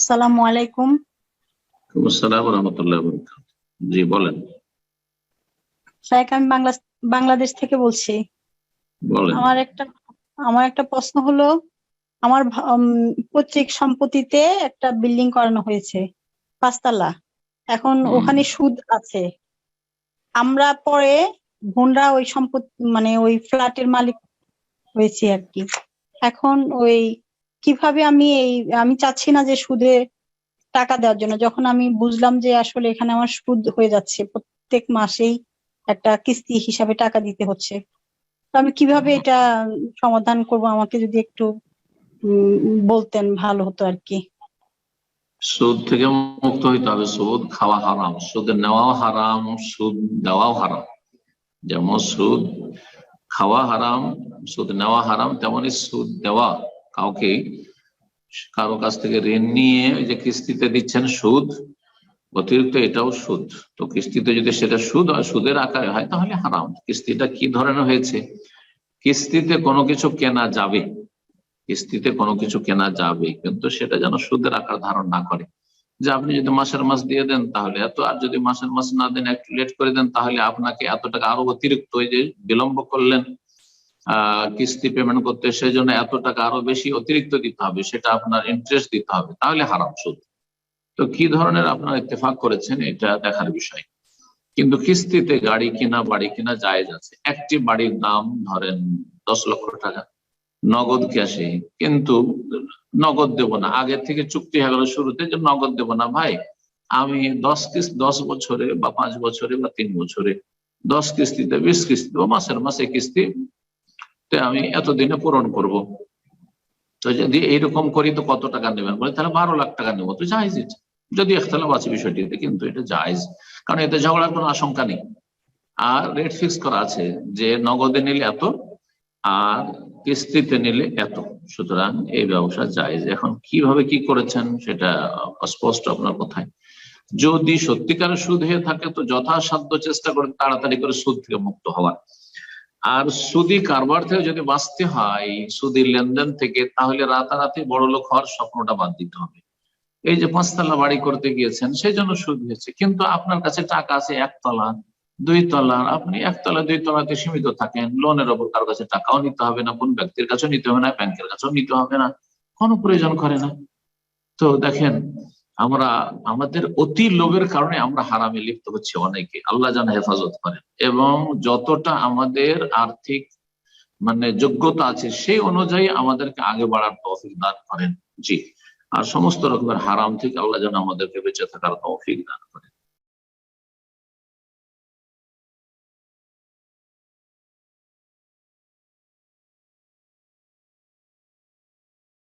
আসসালামু আলাইকুম। আসসালাম ওয়া রাহমাতুল্লাহি ওয়া বারাকাতুহু। জি বলেন। শাইখ, আমি বাংলাদেশ থেকে বলছি। বলেন। আমার একটা আমার একটা প্রশ্ন হলো, আমার পৈতৃক সম্পত্তিতে একটা বিল্ডিং করানো হয়েছে 5 তলা। এখন হুম, ওখানে সুদ আছে। আমরা পরে বোনরা ওই সম্পত্তি মানে ওই ফ্ল্যাটের মালিক হয়েছি আর কি। এখন ওই কিভাবে আমি চাচ্ছি না যে সুদে টাকা দেওয়ার জন্য, যখন আমি বুঝলাম যে আসলে এখানে আমার সুদ হয়ে যাচ্ছে, প্রত্যেক মাসেই একটা কিস্তি হিসাবে টাকা দিতে হচ্ছে। তো আমি কিভাবে এটা সমাধান করব, আমাকে যদি একটু বলতেন ভালো হতো আর কি। সুদ থেকে মুক্ত হইতে হবে। সুদ খাওয়া হারাম, সুদ নেওয়াও হারাম, সুদ দেওয়াও হারাম। যেমন সুদ খাওয়া হারাম, সুদ নেওয়া হারাম, তেমনি সুদ দেওয়া। কাউকে কারো কাছ থেকে ঋণ নিয়ে ওই যে কিস্তিতে দিচ্ছেন সুদ, অতিরিক্ত এটাও সুদ। তো কিস্তিতে যদি সেটা সুদ হয়, সুদের আকারে হয়, তাহলে হারাম। কিস্তিটা কি ধরনের হয়েছে? কিস্তিতে কোনো কিছু কেনা যাবে, কিস্তিতে কোনো কিছু কেনা যাবে, কিন্তু সেটা যেন সুদের আকার ধারণ না করে। যে আপনি যদি মাসের মাস দিয়ে দেন তাহলে এত, আর যদি মাসের মাস না দেন, একটু লেট করে দেন, তাহলে আপনাকে এত টাকা আরো অতিরিক্ত, ওই যে বিলম্ব করলেন কিস্তি পেমেন্ট করতে, সেই জন্য এত টাকা আরো বেশি অতিরিক্ত দিতে হবে, সেটা আপনার ইন্টারেস্ট দিতে হবে, তাহলে হারাম সুদ। তো কি ধরনের আপনারা ইত্তেফাক করেছেন এটা দেখার বিষয়। কিন্তু কিস্তিতে গাড়ি কিনা, বাড়ি কিনা জায়েজ আছে। একটি বাড়ির দাম ধরেন 10 লক্ষ টাকা, নগদ ক্যাশে, কিন্তু নগদ দেব না, আগের থেকে চুক্তি হয়ে গেল শুরুতে যে নগদ দেব না ভাই, আমি 10 বছরে বা 5 বছরে বা 3 বছরে 10 কিস্তিতে 20 কিস্তি দেবো, মাসের মাসে কিস্তি আমি এতদিনে পূরণ করব। তো যদি এইরকম করি তো কত টাকা নেবেন বলে, তাহলে 12 লাখ টাকা নেবো। তো জায়েজ এটা, যদি ইখতিলাফ আছে বিষয়টিতে, কিন্তু এটা জায়েজ, কারণ এতে ঝগড়ার কোনো আশঙ্কা নেই। আর রেট ফিক্স করা আছে যে নগদে নিলে এত, আর কিস্তিতে নিলে এত, সুতরাং এই ব্যবসা জায়েজ। এখন কিভাবে কি করেছেন সেটা স্পষ্ট আপনার কথায়। যদি সত্যিকারের সুদ হয়ে থাকে তো যথাসাধ্য চেষ্টা করে তাড়াতাড়ি করে সুদ থেকে মুক্ত হওয়ার। আর সুদি কারবার থেকে যদি বাঁচতে হয়, সুদি লেনদেন থেকে, তাহলে রাতারাতি বড়লোক হওয়ার স্বপ্নটা বাদ দিতে হবে। এই যে 5 তলা বাড়ি করতে গিয়েছেন সেই জন্য সুদ হয়েছে, কিন্তু আপনার কাছে টাকা আছে 1 তলা 2 তলা, আপনি 1 তলা 2 তলাতে সীমিত থাকেন, লোনের ওপর কারো কাছে টাকাও নিতে হবে না, কোন ব্যক্তির কাছেও নিতে হবে না, ব্যাংকের কাছেও নিতে হবে না, কোনো প্রয়োজন করে না। তো দেখেন, আমরা আমাদের অতি লোভের কারণে আমরা হারামে লিপ্ত হচ্ছে অনেকে, আল্লাহ যেন হেফাজত করেন। এবং যতটা আমাদের আর্থিক যোগ্যতা আছে সেই অনুযায়ী আমাদেরকে আগে বাড়ার তৌফিক দান করেন। জি। আর সমস্ত রকমের হারাম থেকে আল্লাহ যেন আমাদেরকে বেঁচে থাকার তৌফিক দান